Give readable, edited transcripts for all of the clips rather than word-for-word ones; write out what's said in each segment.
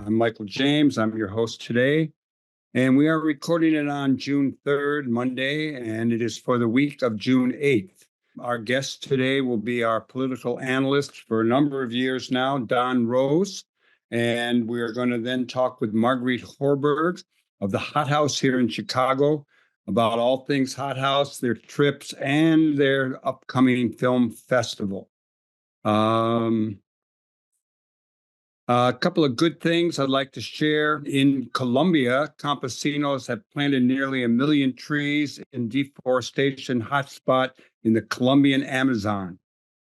I'm Michael James. I'm your host today, and we are recording it on June 3rd, Monday, and it is for the week of June 8th. Our guest today will be our political analyst for a number of years now, Don Rose, and we are going to then talk with Marguerite Horberg of the HotHouse here in Chicago about all things HotHouse, their trips, and their upcoming film festival. A couple of good things I'd like to share. In Colombia, campesinos have planted nearly 1 million trees in deforestation hotspot in the Colombian Amazon.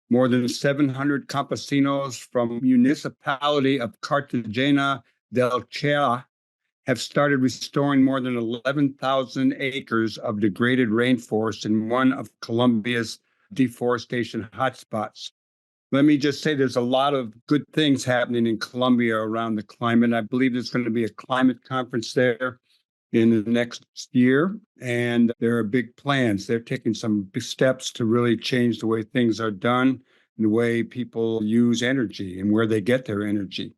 More than 700 campesinos from municipality of Cartagena del Chera have started restoring more than 11,000 acres of degraded rainforest in one of Colombia's deforestation hotspots. Let me just say there's a lot of good things happening in Colombia around the climate. I believe there's going to be a climate conference there in the next year, and there are big plans. They're taking some big steps to really change the way things are done, and the way people use energy and where they get their energy.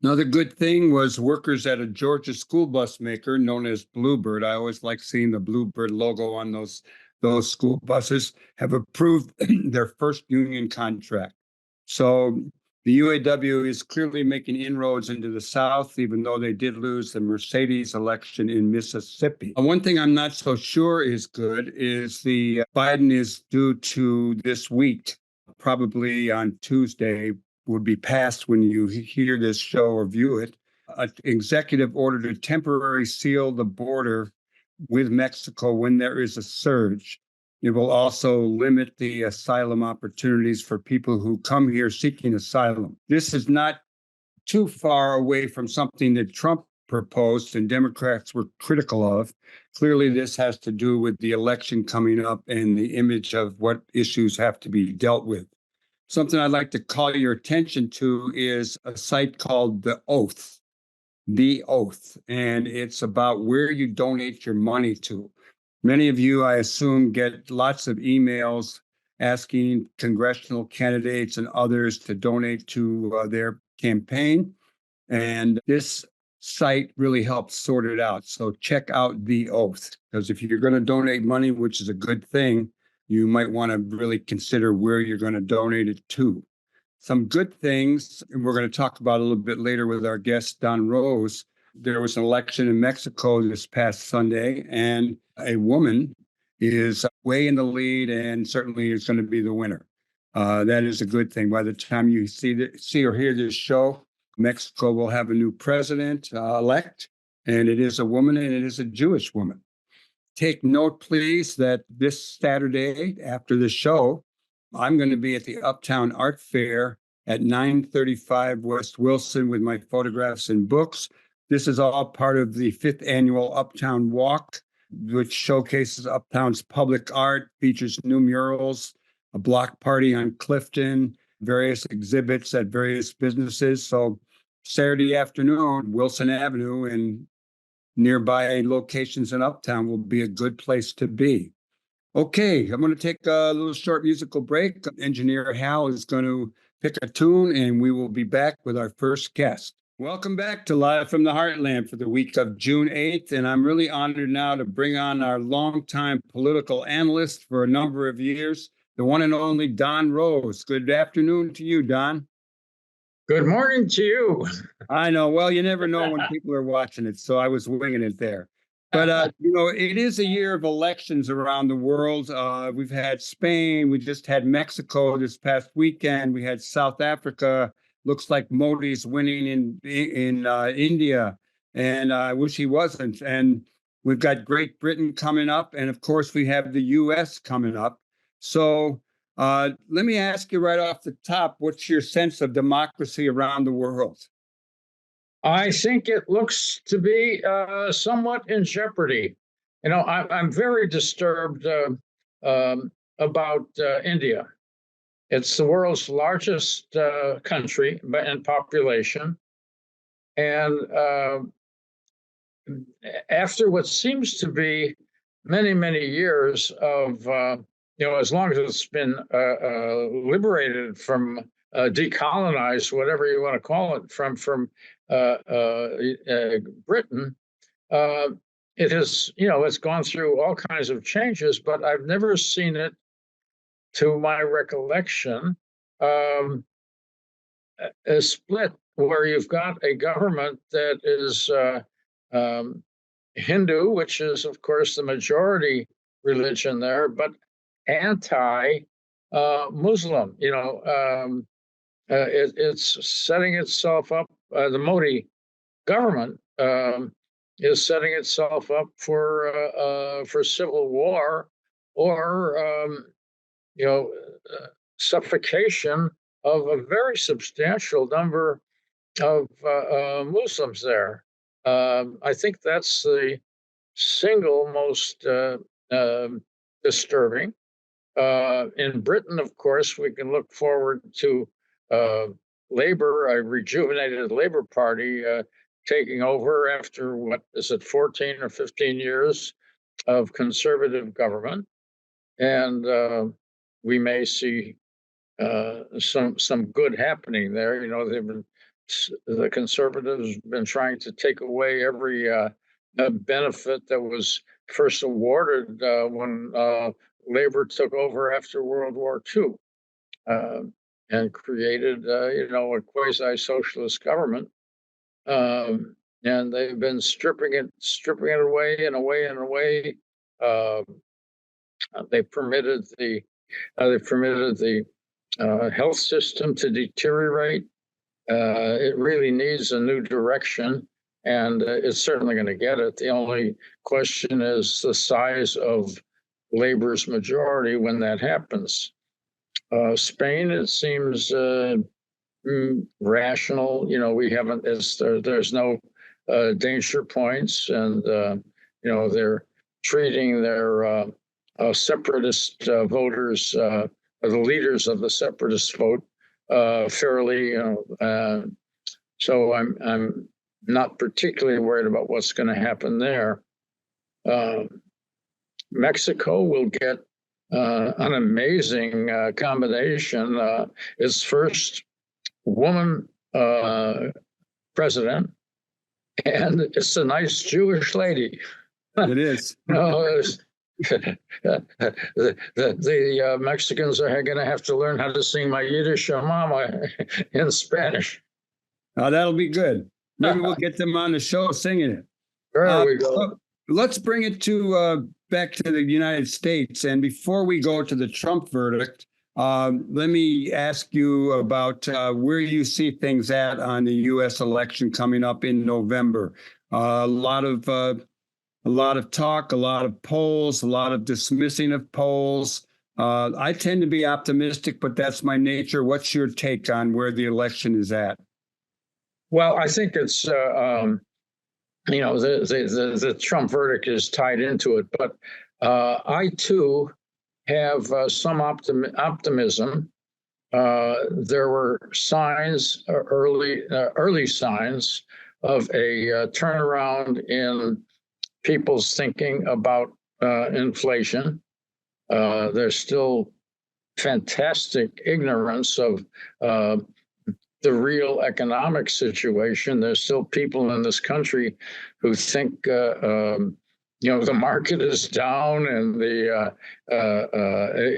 Another good thing was workers at a Georgia school bus maker known as Bluebird. I always like seeing the Bluebird logo on those school buses, have approved their first union contract. So the UAW is clearly making inroads into the South, even though they did lose the Mercedes election in Mississippi. One thing I'm not so sure is good is the Biden is due to this week, probably on Tuesday, would be passed when you hear this show or view it, an executive order to temporarily seal the border with Mexico when there is a surge. It will also limit the asylum opportunities for people who come here seeking asylum. This is not too far away from something that Trump proposed and Democrats were critical of. Clearly, this has to do with the election coming up and the image of what issues have to be dealt with. Something I'd like to call your attention to is a site called The Oath, and it's about where you donate your money to. Many of you, I assume, get lots of emails asking congressional candidates and others to donate to their campaign. And this site really helps sort it out. So check out The Oath, because if you're going to donate money, which is a good thing, you might want to really consider where you're going to donate it to. Some good things, and we're going to talk about a little bit later with our guest, Don Rose. There was an election in Mexico this past Sunday, and a woman is way in the lead and certainly is going to be the winner. That is a good thing. By the time you see or hear this show, Mexico will have a new president elect, and it is a woman, and it is a Jewish woman. Take note, please, that this Saturday after the show, I'm going to be at the Uptown Art Fair at 935 West Wilson with my photographs and books. This is all part of the 5th annual Uptown Walk, which showcases Uptown's public art, features new murals, a block party on Clifton, various exhibits at various businesses. So Saturday afternoon, Wilson Avenue and nearby locations in Uptown will be a good place to be. Okay, I'm going to take a little short musical break. Engineer Hal is going to pick a tune, and we will be back with our first guest. Welcome back to Live from the Heartland for the week of June 8th, and I'm really honored now to bring on our longtime political analyst for a number of years, the one and only Don Rose. Good afternoon to you, Don. Good morning to you. I know. Well, you never know when people are watching it, so I was winging it there. But, it is a year of elections around the world. We've had Spain. We just had Mexico this past weekend. We had South Africa. Looks like Modi's winning in India, and I wish he wasn't. And we've got Great Britain coming up, and of course we have the U.S. coming up. So let me ask you right off the top, what's your sense of democracy around the world? I think it looks to be somewhat in jeopardy. I'm very disturbed about India. It's the world's largest country in population. And after what seems to be many, many years of, as long as it's been liberated from decolonized, whatever you want to call it, from Britain. It has, it's gone through all kinds of changes, but I've never seen it, to my recollection, a split where you've got a government that is Hindu, which is, of course, the majority religion there, but anti-Muslim. It's setting itself up. The Modi government is setting itself up for civil war or suffocation of a very substantial number of Muslims there. I think that's the single most disturbing. In Britain, of course, we can look forward to Labour, a rejuvenated Labour Party, taking over after, 14 or 15 years of conservative government. And we may see some good happening there. The conservatives have been trying to take away every benefit that was first awarded when Labor took over after World War II and created, a quasi-socialist government. And they've been stripping it away and away and away. They permitted the health system to deteriorate. It really needs a new direction, and it's certainly going to get it. The only question is the size of Labor's majority when that happens. Spain, it seems rational. We haven't. There's no danger points, and they're treating their separatist voters, or the leaders of the separatist vote, fairly. So I'm not particularly worried about what's going to happen there. Mexico will get an amazing combination. Its first woman president, and it's a nice Jewish lady. It is. The Mexicans are going to have to learn how to sing My Yiddish Mama in Spanish. That'll be good. Maybe we'll get them on the show singing it. There we go. Let's bring it to back to the United States. And before we go to the Trump verdict, let me ask you about where you see things at on the U.S. election coming up in November. A lot of talk, a lot of polls, a lot of dismissing of polls. I tend to be optimistic, but that's my nature. What's your take on where the election is at? Well, I think it's the Trump verdict is tied into it, but I too have some optimism. There were signs, early signs of a turnaround in people's thinking about inflation. There's still fantastic ignorance of the real economic situation. There's still people in this country who think the market is down and the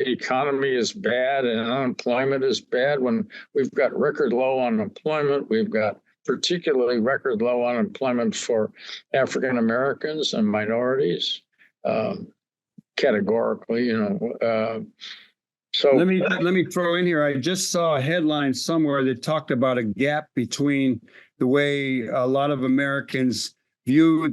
economy is bad and unemployment is bad, when we've got record low unemployment. We've got particularly record low unemployment for African Americans and minorities, categorically. So let me throw in here. I just saw a headline somewhere that talked about a gap between the way a lot of Americans view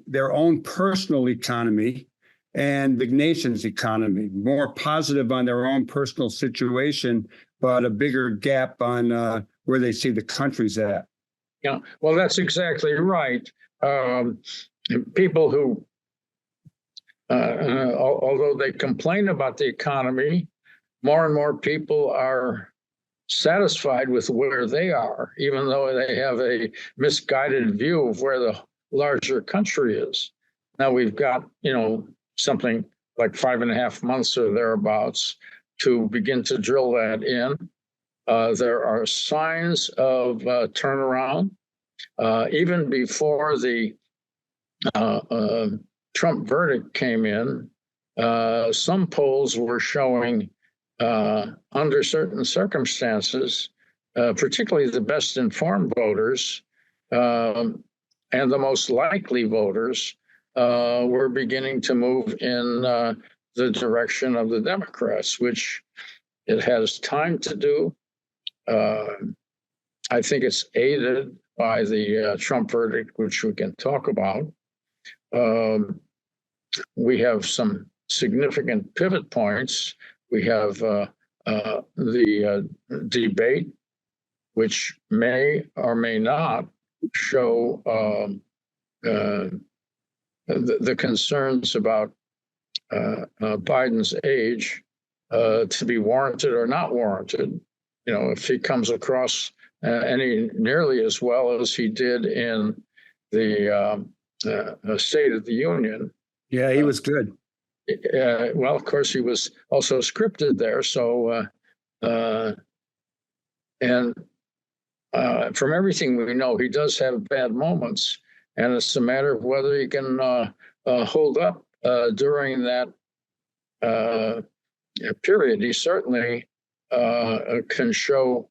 their own personal economy and the nation's economy. More positive on their own personal situation, but a bigger gap on where they see the country's at. Yeah, well, that's exactly right. People who, although they complain about the economy, more and more people are satisfied with where they are, even though they have a misguided view of where the larger country is. Now we've got, something like 5.5 months or thereabouts to begin to drill that in. There are signs of turnaround. Even before the Trump verdict came in, some polls were showing, under certain circumstances, particularly the best informed voters and the most likely voters were beginning to move in the direction of the Democrats, which it has time to do. I think it's aided by the Trump verdict, which we can talk about. We have some significant pivot points. We have the debate, which may or may not show the concerns about Biden's age to be warranted or not warranted. You know, if he comes across any nearly as well as he did in the State of the Union. Yeah, he was good. Well, of course, he was also scripted there. So, and from everything we know, he does have bad moments, and it's a matter of whether he can hold up during that period. He certainly can show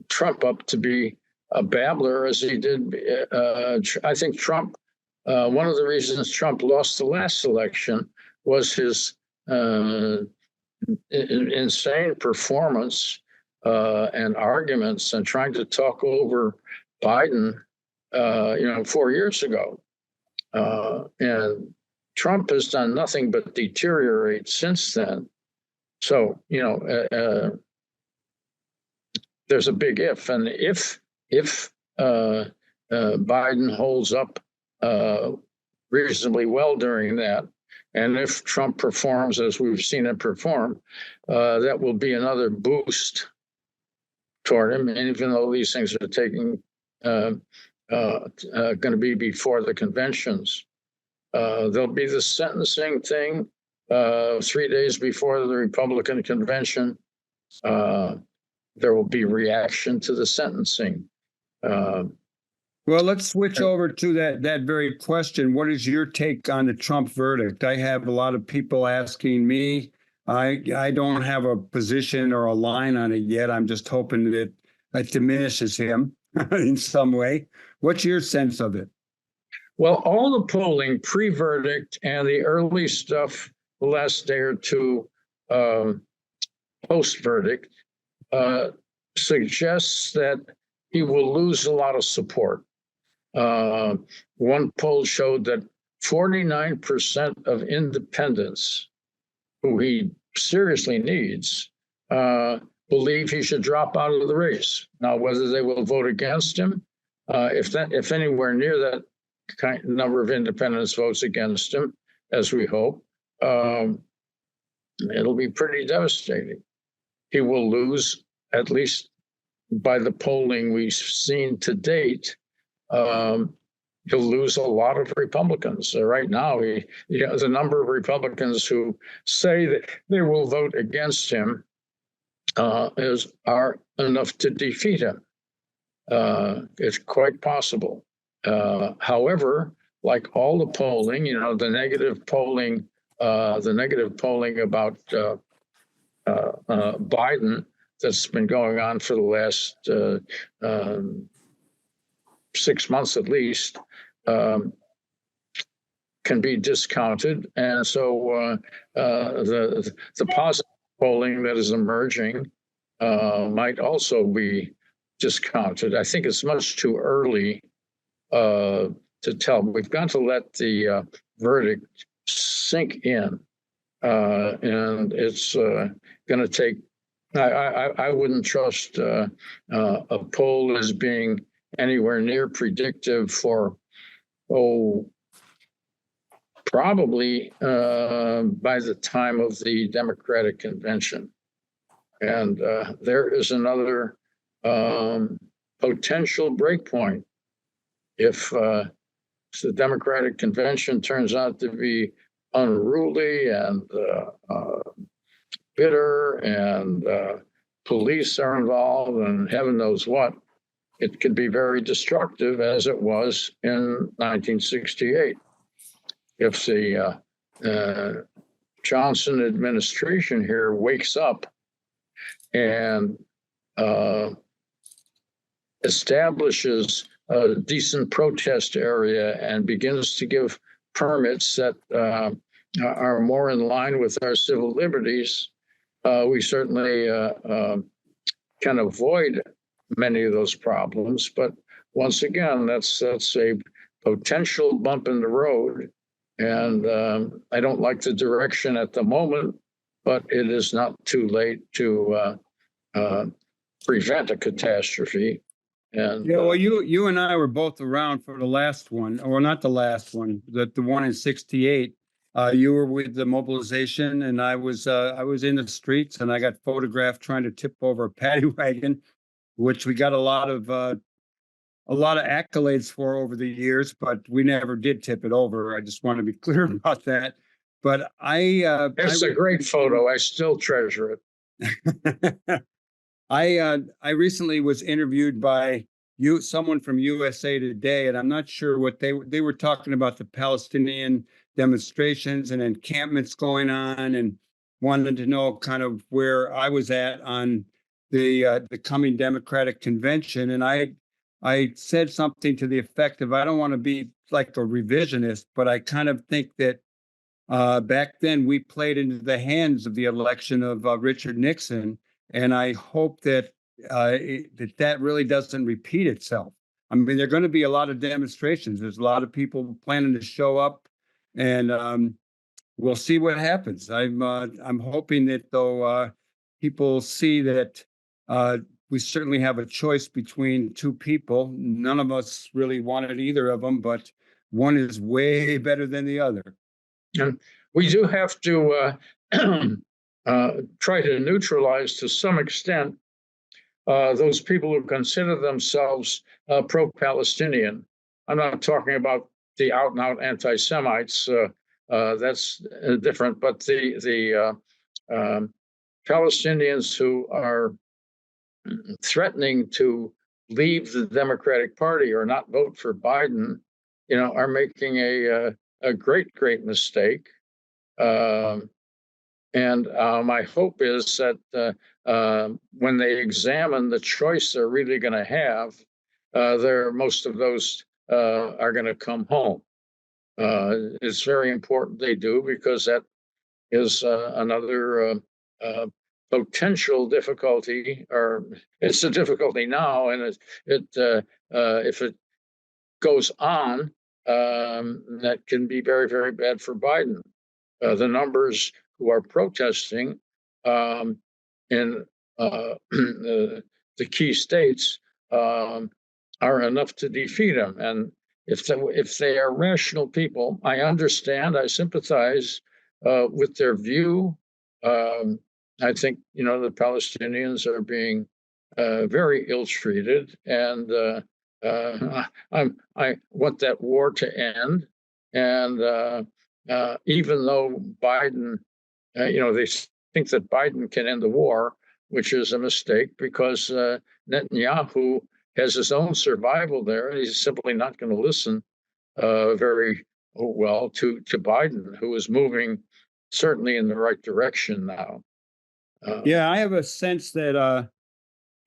Trump up to be a babbler, as he did. I think Trump, one of the reasons Trump lost the last election was his insane performance and arguments and trying to talk over Biden, 4 years ago. And Trump has done nothing but deteriorate since then. So, there's a big if, and if Biden holds up reasonably well during that, and if Trump performs as we've seen him perform, that will be another boost toward him. And even though these things are taking going to be before the conventions, there'll be the sentencing thing 3 days before the Republican convention. There will be reaction to the sentencing. Well, let's switch over to that very question. What is your take on the Trump verdict? I have a lot of people asking me. I don't have a position or a line on it yet. I'm just hoping that it diminishes him in some way. What's your sense of it? Well, all the polling pre-verdict and the early stuff the last day or two post-verdict suggests that he will lose a lot of support. One poll showed that 49% of independents, who he seriously needs, believe he should drop out of the race. Now, whether they will vote against him, if anywhere near that number of independents votes against him, as we hope, it'll be pretty devastating. He will lose, at least by the polling we've seen to date, he'll lose a lot of Republicans. Right now, the number of Republicans who say that they will vote against him are enough to defeat him. It's quite possible. However, like all the polling, the negative polling about Biden that's been going on for the last 6 months at least, can be discounted. And so the positive polling that is emerging might also be discounted. I think it's much too early to tell. We've got to let the verdict sink in. And it's going to take, I wouldn't trust a poll as being anywhere near predictive for, probably by the time of the Democratic convention. And there is another potential breakpoint. If the Democratic convention turns out to be unruly and bitter and police are involved and heaven knows what, it could be very destructive, as it was in 1968. If the Johnson administration here wakes up and establishes a decent protest area and begins to give permits that are more in line with our civil liberties, we certainly can avoid many of those problems. But once again, that's a potential bump in the road. And I don't like the direction at the moment, but it is not too late to prevent a catastrophe. And yeah, well, you and I were both around for the last one, or not the last one, the one in '68. You were with the mobilization, and I was in the streets, and I got photographed trying to tip over a paddy wagon, which we got a lot of accolades for over the years, but we never did tip it over. I just want to be clear about that. But it's a great photo. I still treasure it. I recently was interviewed by someone from USA Today, and I'm not sure what they were talking about, the Palestinian demonstrations and encampments going on, and wanted to know kind of where I was at on the coming Democratic convention. And I said something to the effect of, I don't want to be like a revisionist, but I kind of think that back then we played into the hands of the election of Richard Nixon. And I hope that that really doesn't repeat itself. I mean, there are going to be a lot of demonstrations. There's a lot of people planning to show up, and we'll see what happens. I'm hoping that though people see that we certainly have a choice between two people. None of us really wanted either of them, but one is way better than the other. And we do have to try to neutralize to some extent those people who consider themselves pro-Palestinian. I'm not talking about the out-and-out anti-Semites. That's different. But the Palestinians who are threatening to leave the Democratic Party or not vote for Biden, are making a great mistake. And my hope is that when they examine the choice they're really going to have, most of those are going to come home. It's very important they do, because that is another potential difficulty, or it's a difficulty now, and if it goes on, that can be very, very bad for Biden. The numbers who are protesting in the key states are enough to defeat him. And if they are rational people, I understand, I sympathize with their view. I think the Palestinians are being very ill-treated, and I want that war to end. And even though Biden, they think that Biden can end the war, which is a mistake, because Netanyahu has his own survival there, and he's simply not going to listen very well to Biden, who is moving certainly in the right direction now. Yeah, I have a sense that,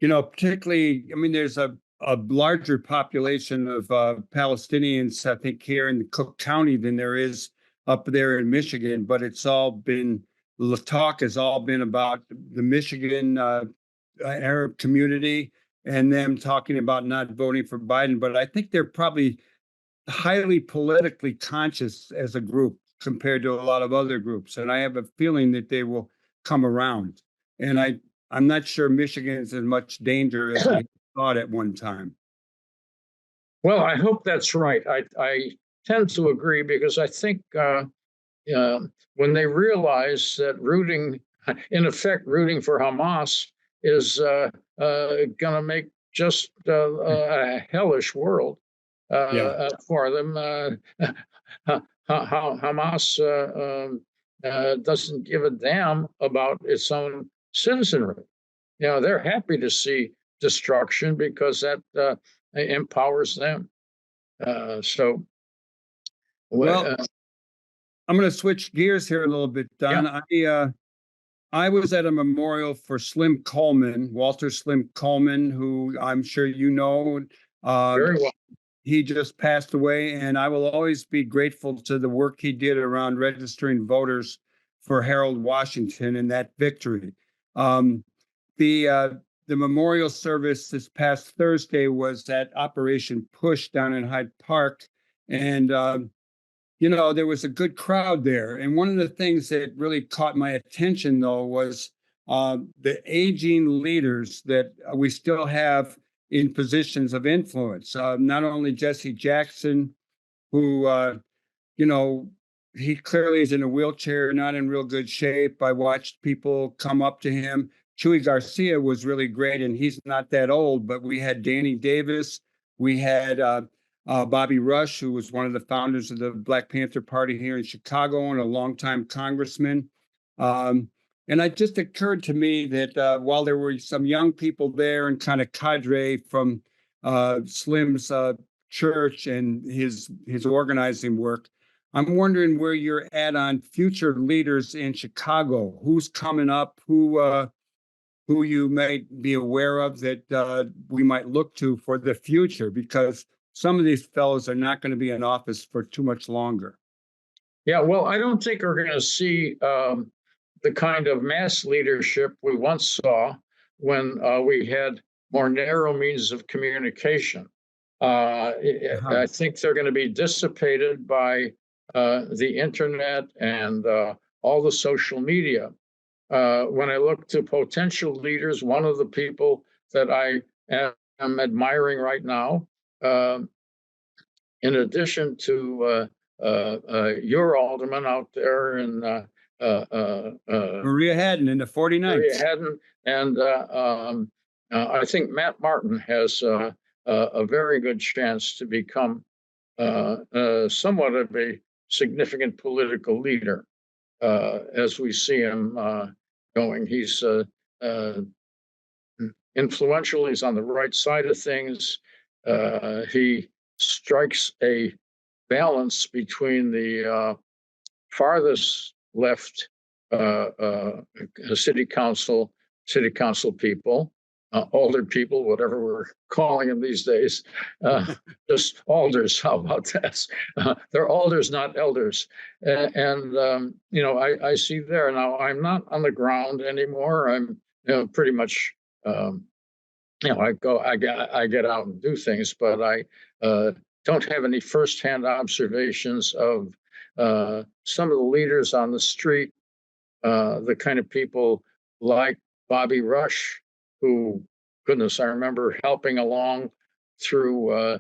particularly, I mean, there's a larger population of Palestinians, I think, here in Cook County than there is up there in Michigan, but the talk has all been about the Michigan Arab community and them talking about not voting for Biden. But I think they're probably highly politically conscious as a group compared to a lot of other groups. And I have a feeling that they will come around. And I'm not sure Michigan is as much danger as we thought at one time. Well, I hope that's right. I tend to agree, because I think when they realize that in effect, rooting for Hamas is going to make just a hellish world for them. Hamas doesn't give a damn about its own citizenry. They're happy to see destruction because that empowers them. So, Well, I'm going to switch gears here a little bit, Don. I was at a memorial for Slim Coleman, Walter Slim Coleman, who I'm sure you know. Very well. He just passed away, and I will always be grateful to the work he did around registering voters for Harold Washington and that victory. Um, the memorial service this past Thursday was at Operation Push down in Hyde Park, and there was a good crowd there. And one of the things that really caught my attention, though, was the aging leaders that we still have in positions of influence. Not only Jesse Jackson, who, he clearly is in a wheelchair, not in real good shape. I watched people come up to him. Chuy Garcia was really great, and he's not that old, but we had Danny Davis. We had Bobby Rush, who was one of the founders of the Black Panther Party here in Chicago and a longtime congressman. And it just occurred to me that while there were some young people there and kind of cadre from Slim's church and his organizing work, I'm wondering where you're at on future leaders in Chicago. Who's coming up? Who you might be aware of that we might look to for the future, because some of these fellows are not going to be in office for too much longer. Yeah, well, I don't think we're going to see the kind of mass leadership we once saw when we had more narrow means of communication. I think they're going to be dissipated by the internet and all the social media. When I look to potential leaders, one of the people that I am admiring right now, in addition to your alderman out there in Maria Hadden in the 49th. Maria Hadden, and I think Matt Martin has a very good chance to become somewhat of a significant political leader as we see him going. He's influential. He's on the right side of things. He strikes a balance between the farthest left city council people, older people, whatever we're calling them these days, just alders. How about that? They're alders, not elders. I see there now. I'm not on the ground anymore. I'm pretty much. I get out and do things, but I don't have any firsthand observations of some of the leaders on the street, the kind of people like Bobby Rush, who, goodness, I remember helping along through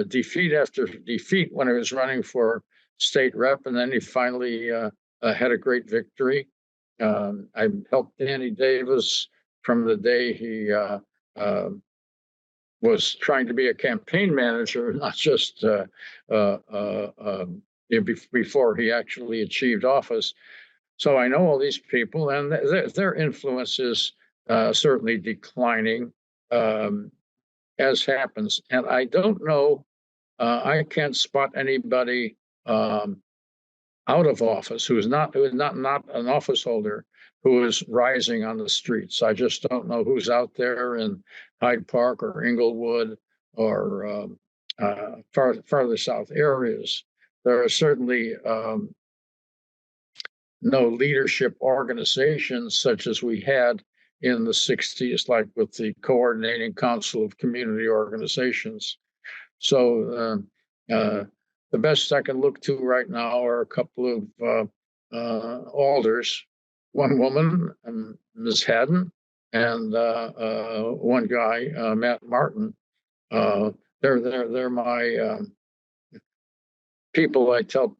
defeat after defeat when he was running for state rep, and then he finally had a great victory. I helped Danny Davis from the day he was trying to be a campaign manager, not just before he actually achieved office. So I know all these people, and their influence is certainly declining, as happens. And I don't know, I can't spot anybody out of office who is not an office holder who is rising on the streets. I just don't know who's out there in Hyde Park or Inglewood or farther south areas. There are certainly no leadership organizations such as we had in the 60s, like with the Coordinating Council of Community Organizations. So the best I can look to right now are a couple of alders, one woman, Ms. Hadden, and one guy, Matt Martin. They're my people. I tell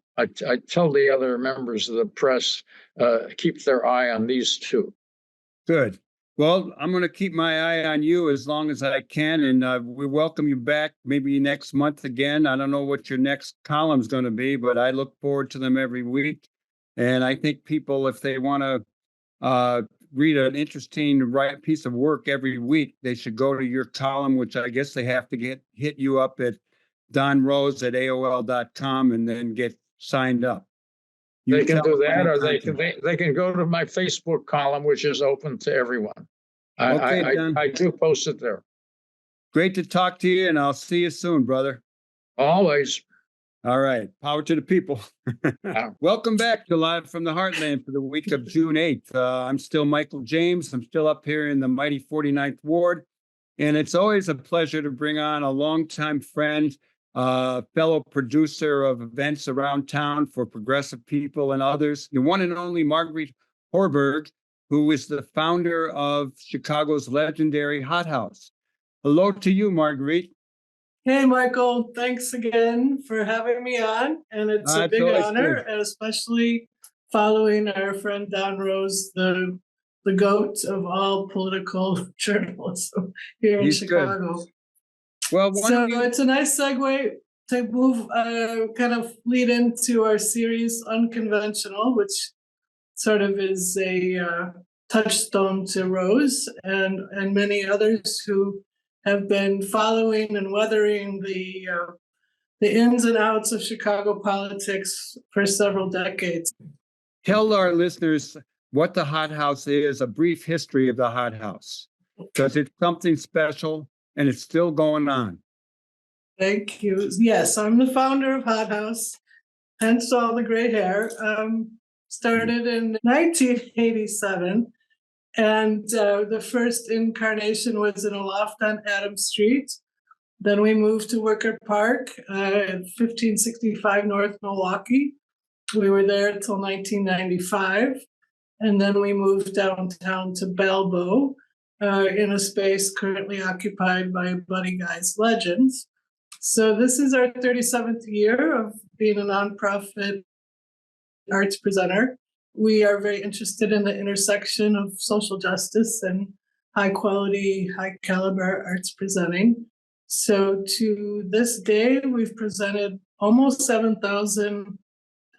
the other members of the press, keep their eye on these two. Good. Well, I'm going to keep my eye on you as long as I can, and we welcome you back maybe next month again. I don't know what your next column's going to be, but I look forward to them every week. And I think people, if they want to read an interesting piece of work every week, they should go to your column, which I guess they have to hit you up at donrose@aol.com and then get signed up. They can do that, or they can go to my Facebook column, which is open to everyone. I do post it there. Great to talk to you, and I'll see you soon, brother. Always. All right. Power to the people. Welcome back to Live from the Heartland for the week of June 8th. I'm still Michael James. I'm still up here in the mighty 49th Ward. And it's always a pleasure to bring on a longtime friend, fellow producer of events around town for progressive people and others, the one and only Marguerite Horberg, who is the founder of Chicago's legendary HotHouse. Hello to you, Marguerite. Hey, Michael, thanks again for having me on. And it's a big honor, and especially following our friend Don Rose, the GOAT of all political journalism here in Chicago. Well, so it's a nice segue to move, kind of lead into our series Unconventional, which sort of is a touchstone to Rose and many others who have been following and weathering the ins and outs of Chicago politics for several decades. Tell our listeners what the HotHouse is, a brief history of the HotHouse, because it's something special and it's still going on. Thank you. Yes, I'm the founder of HotHouse, hence all the gray hair. Started in 1987. And the first incarnation was in a loft on Adams Street. Then we moved to Wicker Park at 1565 North Milwaukee. We were there until 1995. And then we moved downtown to Balbo in a space currently occupied by Buddy Guy's Legends. So this is our 37th year of being a nonprofit arts presenter. We are very interested in the intersection of social justice and high quality, high caliber arts presenting. So to this day, we've presented almost 7,000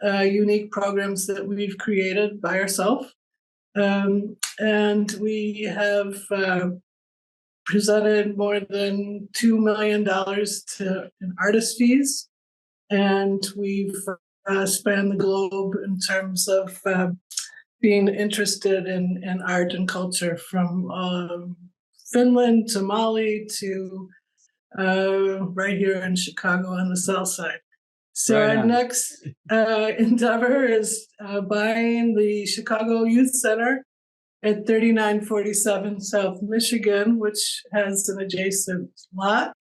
unique programs that we've created by ourselves. And we have presented more than $2 million in artist fees. And we've span the globe in terms of being interested in art and culture, from Finland to Mali to right here in Chicago on the South Side. So our next endeavor is buying the Chicago Youth Center at 3947 South Michigan, which has an adjacent lot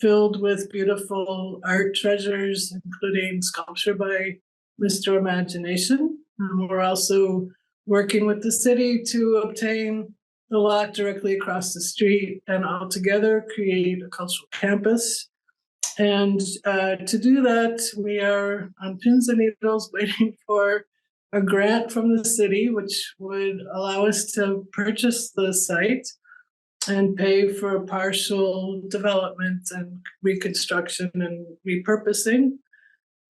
filled with beautiful art treasures, including sculpture by Mr. Imagination. We're also working with the city to obtain the lot directly across the street and all together create a cultural campus. And to do that, we are on pins and needles waiting for a grant from the city, which would allow us to purchase the site and pay for partial development and reconstruction and repurposing.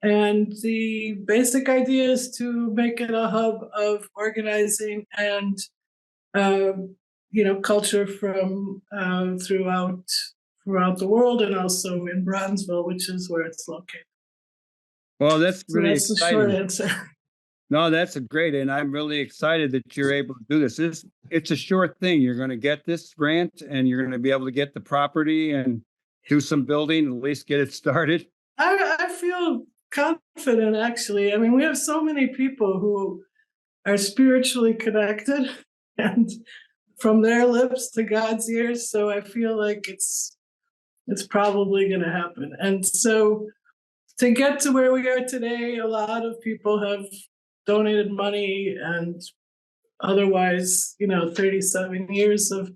And the basic idea is to make it a hub of organizing and, culture from throughout the world, and also in Bronzeville, which is where it's located. Well, that's really that's exciting. The short answer. No, that's great, and I'm really excited that you're able to do this. It's a sure thing. You're going to get this grant, and you're going to be able to get the property and do some building, at least get it started. I feel confident, actually. I mean, we have so many people who are spiritually connected, and from their lips to God's ears. So I feel like it's probably going to happen. And so to get to where we are today, a lot of people have donated money and otherwise, 37 years of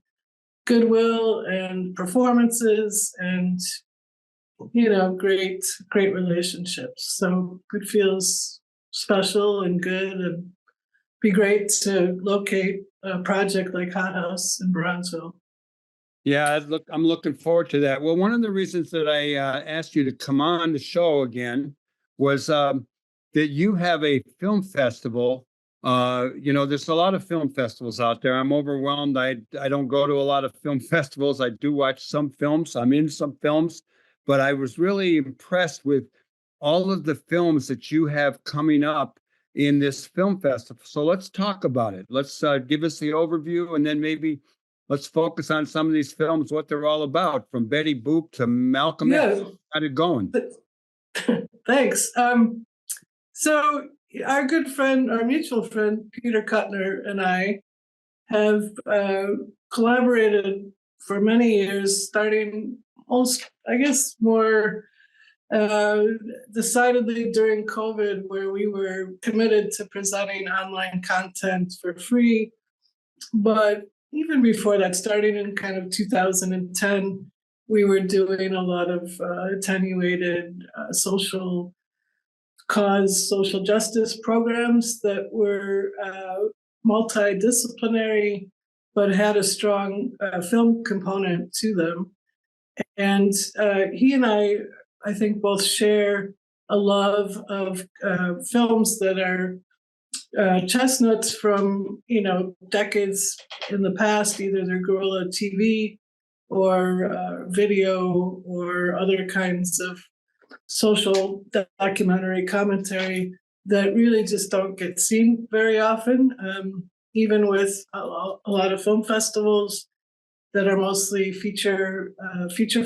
goodwill and performances and, great relationships. So it feels special and good, and be great to locate a project like HotHouse in Bronzeville. Yeah, I'm looking forward to that. Well, one of the reasons that I asked you to come on the show again was that you have a film festival. There's a lot of film festivals out there. I'm overwhelmed. I don't go to a lot of film festivals. I do watch some films. I'm in some films, but I was really impressed with all of the films that you have coming up in this film festival. So let's talk about it. Let's give us the overview, and then maybe let's focus on some of these films, what they're all about, from Betty Boop to Malcolm X. How's it going? Thanks. So our good friend, our mutual friend, Peter Kuttner, and I have collaborated for many years, starting most, I guess, more decidedly during COVID, where we were committed to presenting online content for free. But even before that, starting in kind of 2010, we were doing a lot of attenuated social justice programs that were multidisciplinary, but had a strong film component to them. And he and I think, both share a love of films that are chestnuts from, decades in the past. Either they're guerrilla TV or video or other kinds of social documentary commentary that really just don't get seen very often, even with a lot of film festivals that are mostly feature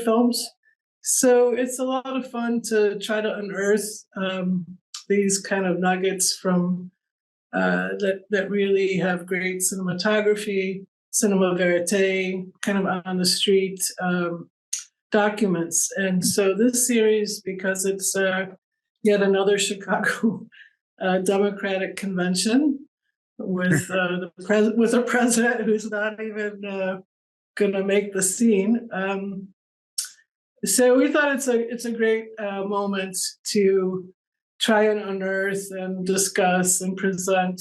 films. So it's a lot of fun to try to unearth these kind of nuggets from that really have great cinematography, cinema verite, kind of on the street documents. And so this series, because it's yet another Chicago Democratic convention with with a president who's not even going to make the scene. So we thought it's a great moment to try and unearth and discuss and present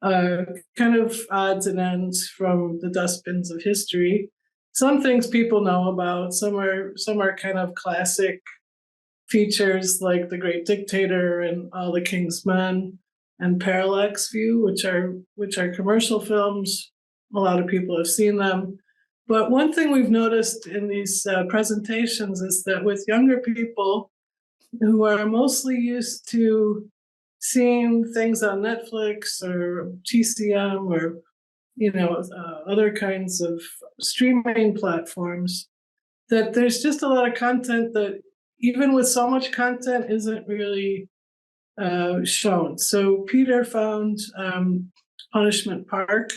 kind of odds and ends from the dustbins of history. Some things people know about, some are kind of classic features like The Great Dictator and All the King's Men and Parallax View, which are commercial films. A lot of people have seen them. But one thing we've noticed in these presentations is that with younger people who are mostly used to seeing things on Netflix or TCM or other kinds of streaming platforms, that there's just a lot of content that, even with so much content, isn't really shown. So Peter found Punishment Park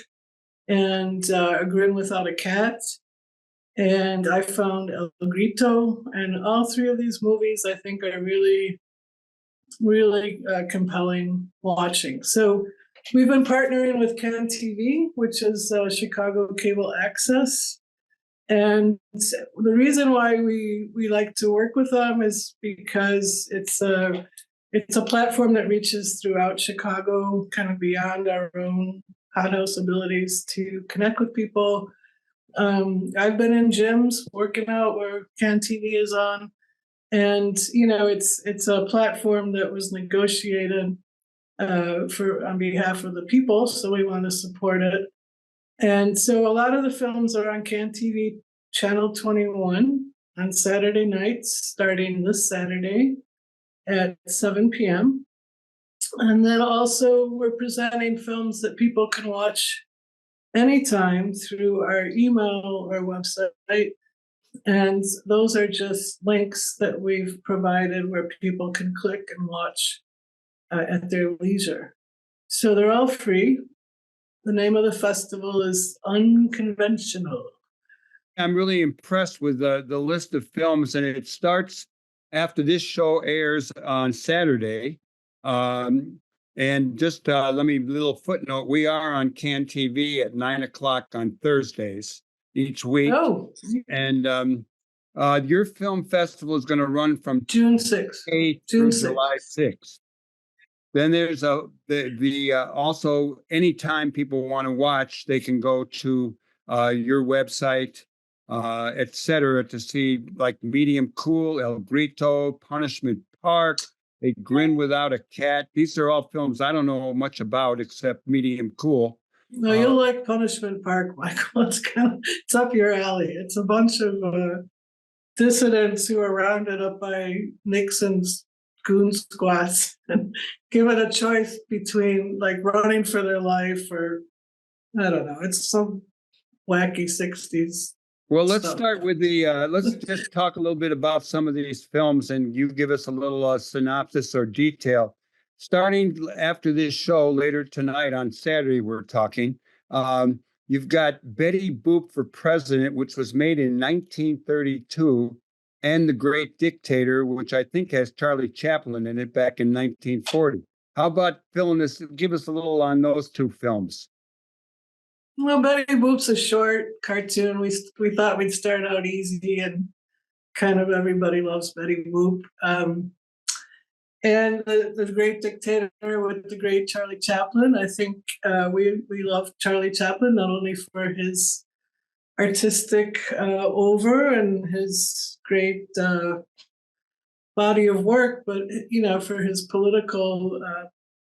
and A Grin Without a Cat, and I found El Grito, and all three of these movies I think are really, really compelling watching. So we've been partnering with Can TV, which is Chicago Cable Access. And the reason why we like to work with them is because it's a platform that reaches throughout Chicago, kind of beyond our own HotHouse abilities to connect with people. I've been in gyms working out where Can TV is on, and it's a platform that was negotiated on behalf of the people, so we want to support it. And so a lot of the films are on Can TV Channel 21 on Saturday nights, starting this Saturday at 7 p.m. And then also we're presenting films that people can watch anytime through our email or website. And those are just links that we've provided where people can click and watch at their leisure. So they're all free. The name of the festival is Unconventional. I'm really impressed with the list of films, and it starts after this show airs on Saturday. And just let me, little footnote, we are on Can TV at 9:00 on Thursdays each week. Oh. And your film festival is going to run from June 6th. Through July 6th. Then there's also anytime people want to watch, they can go to your website, et cetera, to see like Medium Cool, El Grito, Punishment Park, A Grin Without a Cat. These are all films I don't know much about except Medium Cool. No, you'll like Punishment Park, Michael. It's up your alley. It's a bunch of dissidents who are rounded up by Nixon's goon squads and given a choice between like running for their life or I don't know. It's some wacky 60s. Well, let's start with let's just talk a little bit about some of these films and you give us a little synopsis or detail. Starting after this show later tonight on Saturday, we're talking. You've got Betty Boop for President, which was made in 1932, and The Great Dictator, which I think has Charlie Chaplin in it back in 1940. How about filling this? Give us a little on those two films. Well, Betty Boop's a short cartoon. We thought we'd start out easy and kind of everybody loves Betty Boop. And the Great Dictator with the great Charlie Chaplin. I think we love Charlie Chaplin not only for his artistic over and his great body of work, but for his political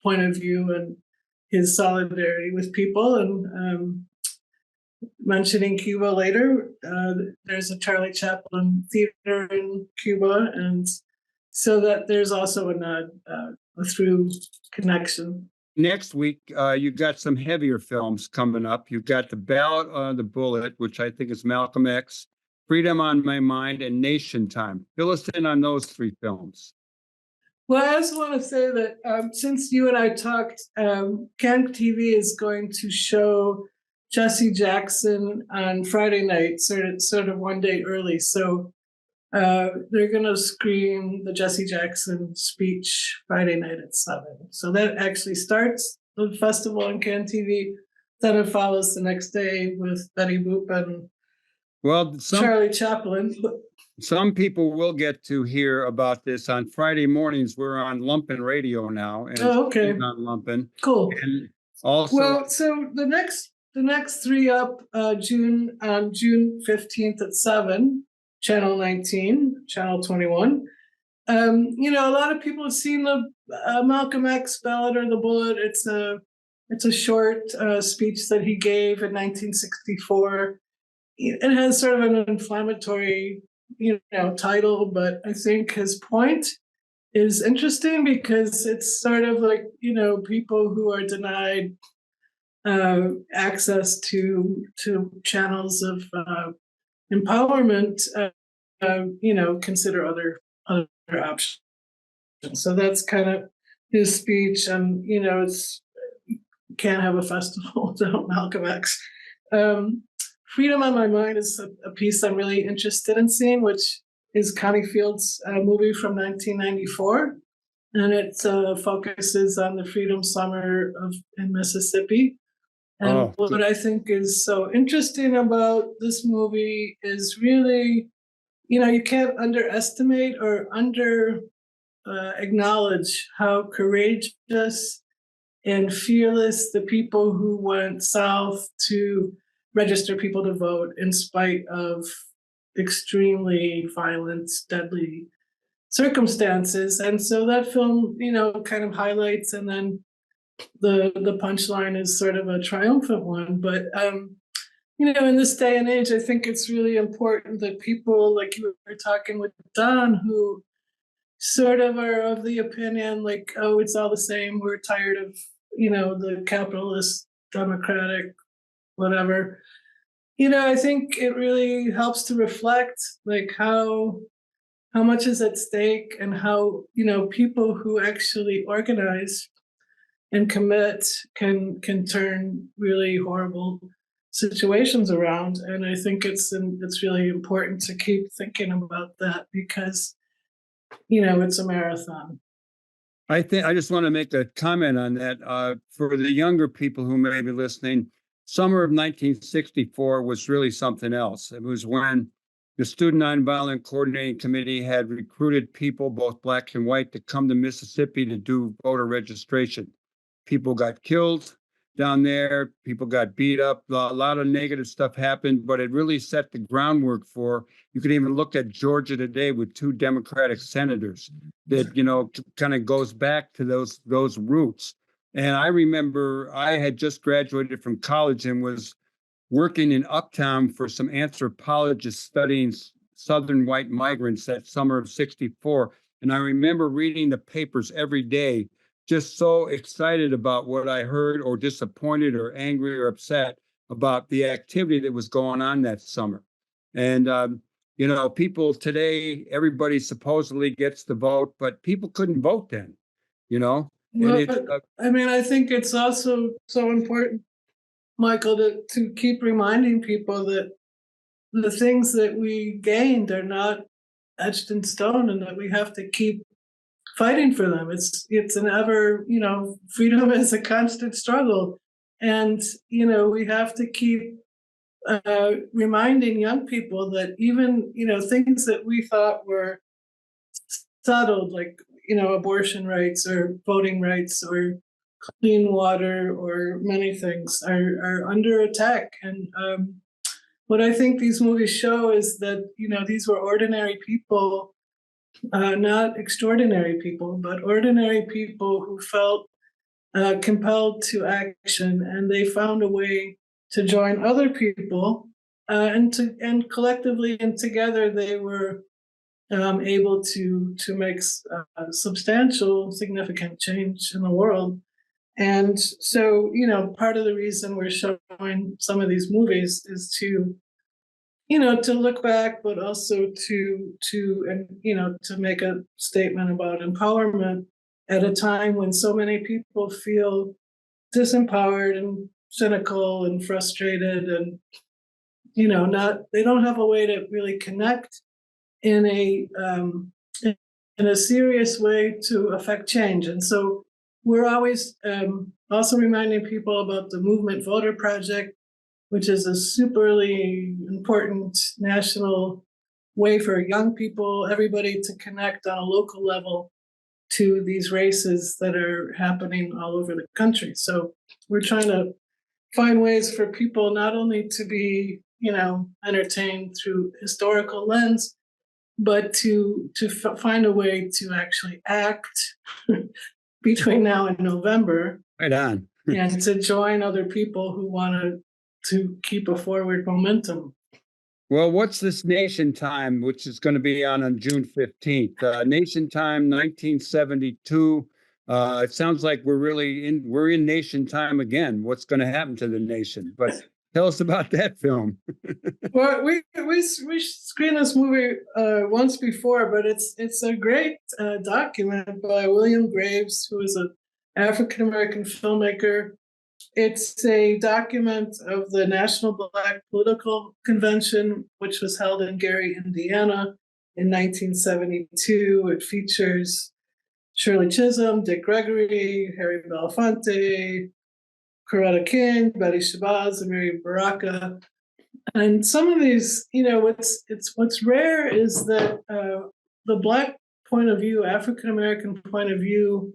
point of view and his solidarity with people. And mentioning Cuba later, there's a Charlie Chaplin theater in Cuba, and so that there's also a nod, a through connection. Next week, you've got some heavier films coming up. You've got The Ballad of the Bullet, which I think is Malcolm X, Freedom on My Mind, and Nation Time. Fill us in on those three films. Well, I just want to say that since you and I talked, Can TV is going to show Jesse Jackson on Friday night, sort of one day early. So they're going to screen the Jesse Jackson speech Friday night at 7. So that actually starts the festival on Can TV. Then it follows the next day with Betty Boop and Charlie Chaplin. Some people will get to hear about this on Friday mornings. We're on Lumpen Radio now, and okay, on Lumpen. Cool. And also, well, so the next three up, June 15th at 7, Channel 19, Channel 21. A lot of people have seen the Malcolm X Ballad or the Bullet. It's a short speech that he gave in 1964. It has sort of an inflammatory title, but I think his point is interesting because it's sort of like, people who are denied access to channels of empowerment, consider other options. So that's kind of his speech, and it's can't have a festival without Malcolm X. Freedom on My Mind is a piece I'm really interested in seeing, which is Connie Field's movie from 1994. And it focuses on the Freedom Summer in Mississippi. And what I think is so interesting about this movie is really, you can't underestimate or acknowledge how courageous and fearless the people who went south to register people to vote in spite of extremely violent, deadly circumstances. And so that film, kind of highlights, and then the punchline is sort of a triumphant one. But, in this day and age, I think it's really important that people, like you were talking with Don, who sort of are of the opinion, like, oh, it's all the same. We're tired of, the capitalist, democratic, whatever. I think it really helps to reflect like how much is at stake and how, people who actually organize and commit can turn really horrible situations around. And I think it's really important to keep thinking about that because, it's a marathon. I just want to make a comment on that. For the younger people who may be listening, summer of 1964 was really something else. It was when the Student Nonviolent Coordinating Committee had recruited people, both black and white, to come to Mississippi to do voter registration. People got killed. down there. People got beat up. A lot of negative stuff happened, but it really set the groundwork for, you can even look at Georgia today with 2 Democratic senators that, kind of goes back to those roots. And I remember I had just graduated from college and was working in Uptown for some anthropologists studying Southern white migrants that summer of '64. And I remember reading the papers every day, just so excited about what I heard, or disappointed or angry or upset about the activity that was going on that summer. And, people today, everybody supposedly gets to vote, but people couldn't vote then, And Well, I think it's also so important, Michael, to keep reminding people that the things that we gained are not etched in stone, and that we have to keep fighting for them. It's an ever, freedom is a constant struggle. And, we have to keep reminding young people that even, things that we thought were settled, like, abortion rights or voting rights or clean water or many things are under attack. And what I think these movies show is that, these were ordinary people, not extraordinary people, but ordinary people who felt compelled to action, and they found a way to join other people, and collectively and together they were able to make substantial, significant change in the world. And so, part of the reason we're showing some of these movies is to, to look back, but also to make a statement about empowerment at a time when so many people feel disempowered and cynical and frustrated, and they don't have a way to really connect in a serious way to affect change. And so we're always also reminding people about the Movement Voter Project, which is a superly important national way for young people, everybody, to connect on a local level to these races that are happening all over the country. So we're trying to find ways for people not only to be, entertained through historical lens, but to find a way to actually act between now and November. Right on. And to join other people who want to keep a forward momentum. Well, what's this Nation Time, which is going to be on June 15th? Nation Time, 1972. It sounds like we're in Nation Time again. What's going to happen to the nation? But tell us about that film. Well, we screened this movie once before, but it's a great document by William Graves, who is an African-American filmmaker. It's a document of the National Black Political Convention, which was held in Gary, Indiana in 1972. It features Shirley Chisholm, Dick Gregory, Harry Belafonte, Coretta King, Betty Shabazz, and Mary Baraka. And some of these, what's rare is that the Black point of view, African American point of view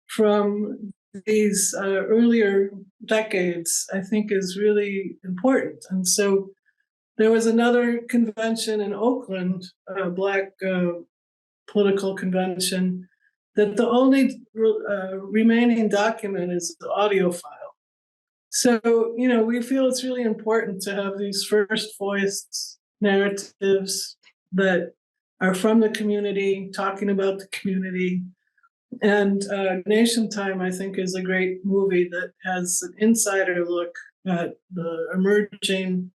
from these earlier decades, I think, is really important. And so there was another convention in Oakland, a Black political convention, that the only remaining document is the audio file. So, we feel it's really important to have these first voice narratives that are from the community, talking about the community. And Nation Time, I think, is a great movie that has an insider look at the emerging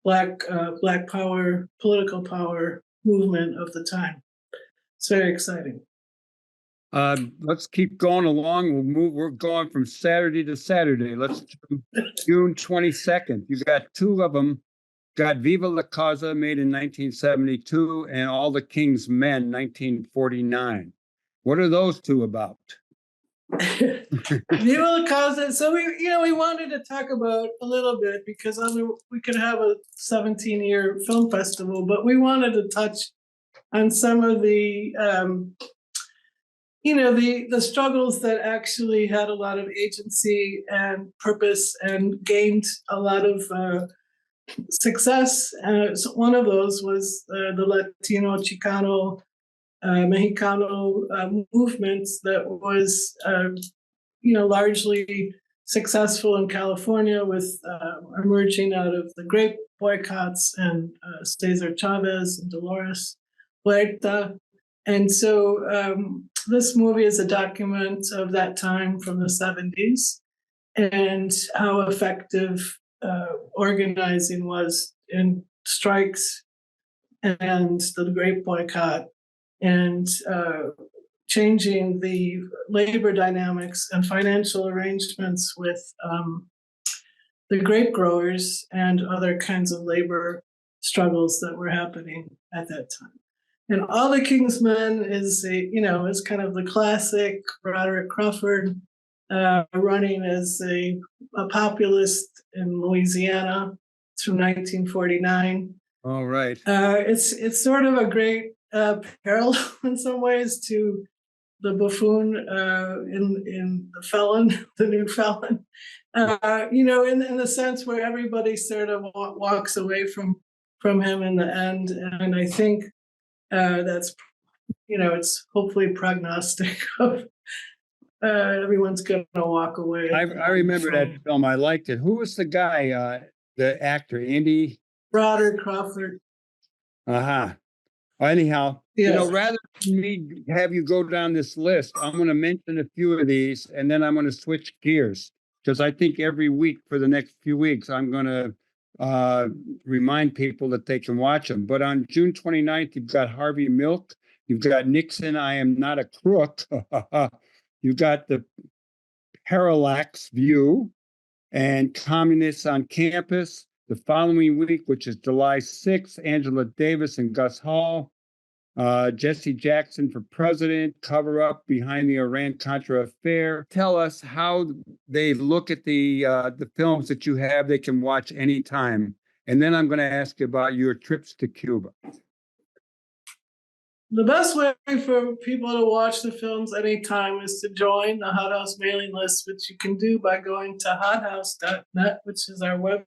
Black power, political power movement of the time. It's very exciting. Let's keep going along. We're going from Saturday to Saturday. Let's do June 22nd. You got 2 of them. Got Viva la Causa, made in 1972, and All the King's Men, 1949. What are those 2 about? Viva la Causa. So we wanted to talk about a little bit, because we could have a 17-year film festival, but we wanted to touch on some of the the struggles that actually had a lot of agency and purpose and gained a lot of success. So one of those was the Latino, Chicano, Mexicano movements that was, largely successful in California with emerging out of the grape boycotts and Cesar Chavez and Dolores Huerta. And so this movie is a document of that time from the 70s and how effective organizing was in strikes and the grape boycott and changing the labor dynamics and financial arrangements with the grape growers and other kinds of labor struggles that were happening at that time. And All the King's Men is is kind of the classic Roderick Crawford running as a populist in Louisiana. It's from 1949. All right. It's sort of a great parallel in some ways to the buffoon in The Felon, the new Felon. In the sense where everybody sort of walks away from him in the end. And I think that's, it's hopefully prognostic of everyone's going to walk away. I remember that film. I liked it. Who was the guy, the actor, Andy? Roderick Crawford. Uh-huh. Anyhow, Yeah. rather than me have you go down this list, I'm going to mention a few of these, and then I'm going to switch gears, because I think every week for the next few weeks, I'm going to remind people that they can watch them. But on June 29th, you've got Harvey Milk. You've got Nixon, I Am Not a Crook. You've got the Parallax View and Communists on Campus. The following week, which is July 6th, Angela Davis and Gus Hall, Jesse Jackson for president, cover up behind the Iran-Contra affair. Tell us how they look at the films that you have they can watch anytime. And then I'm going to ask you about your trips to Cuba. The best way for people to watch the films anytime is to join the HotHouse mailing list, which you can do by going to hothouse.net, which is our web.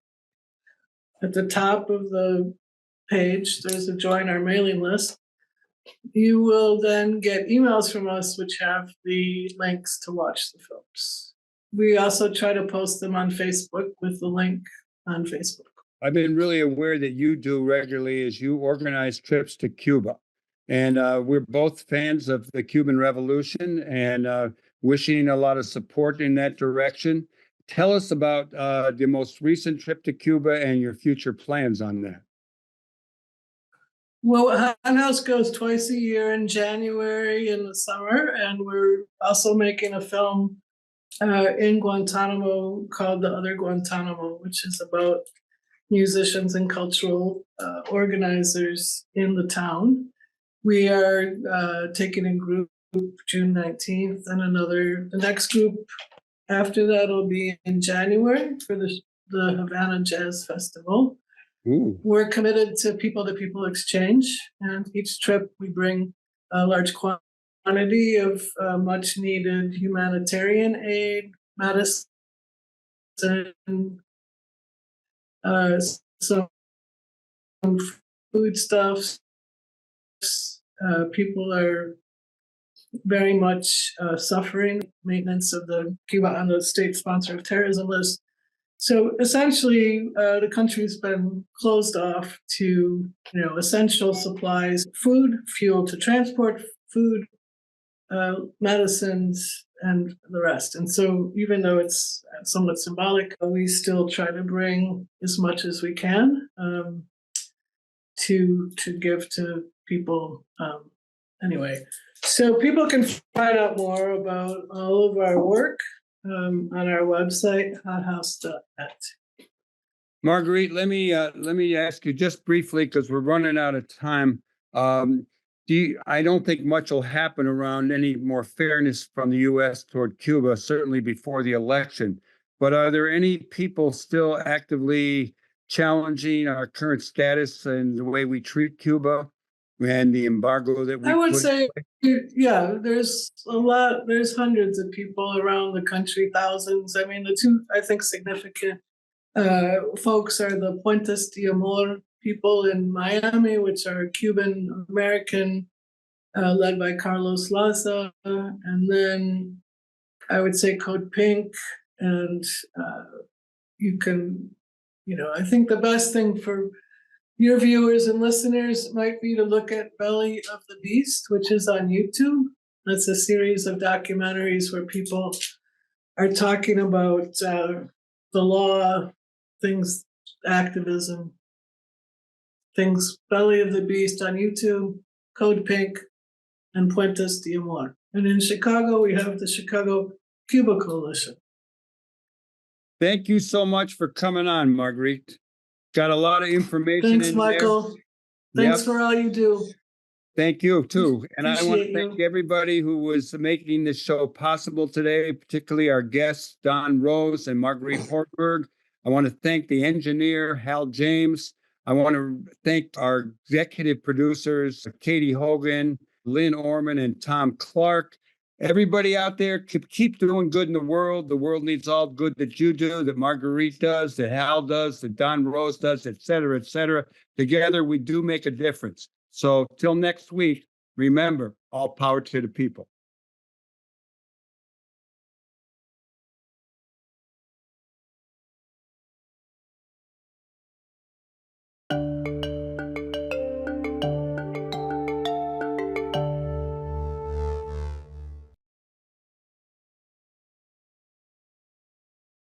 At the top of the page, there's a join our mailing list. You will then get emails from us, which have the links to watch the films. We also try to post them on Facebook with the link on Facebook. I've been really aware that you do regularly as you organize trips to Cuba. And we're both fans of the Cuban Revolution and wishing a lot of support in that direction. Tell us about the most recent trip to Cuba and your future plans on that. Well, HotHouse goes twice a year in January in the summer, and we're also making a film in Guantanamo called The Other Guantanamo, which is about musicians and cultural organizers in the town. We are taking a group June 19th, and the next group after that will be in January for the Havana Jazz Festival. Ooh. We're committed to people exchange, and each trip we bring a large quantity of much needed humanitarian aid, medicine, some foodstuffs. People are very much suffering maintenance of the Cuba on the state sponsor of terrorism list. So essentially, the country's been closed off to essential supplies, food, fuel to transport food, medicines, and the rest. And so even though it's somewhat symbolic, we still try to bring as much as we can to give to people anyway. So people can find out more about all of our work on our website, hothouse.net. Marguerite, let me ask you just briefly, because we're running out of time. I don't think much will happen around any more fairness from the U.S. toward Cuba, certainly before the election. But are there any people still actively challenging our current status and the way we treat Cuba? and the embargo that we I would put. say, yeah, there's hundreds of people around the country, thousands. I mean, the two, I think, significant folks are the Puentes de Amor people in Miami, which are Cuban American, led by Carlos Laza, and then I would say Code Pink, and you can, I think the best thing for your viewers and listeners might be to look at Belly of the Beast, which is on YouTube. That's a series of documentaries where people are talking about the law, things, activism, things. Belly of the Beast on YouTube, Code Pink, and Puentes de Amor. And in Chicago, we have the Chicago Cuba Coalition. Thank you so much for coming on, Marguerite. Got a lot of information. Thanks, in Michael. There. Thanks Yep. for all you do. Thank you, too. And I want to Appreciate thank you. everybody who was making this show possible today, particularly our guests, Don Rose and Marguerite Horberg. I want to thank the engineer, Hal James. I want to thank our executive producers, Katie Hogan, Lynn Orman, and Tom Clark. Everybody out there, keep doing good in the world. The world needs all good that you do, that Marguerite does, that Hal does, that Don Rose does, et cetera, et cetera. Together, we do make a difference. So till next week, remember, all power to the people.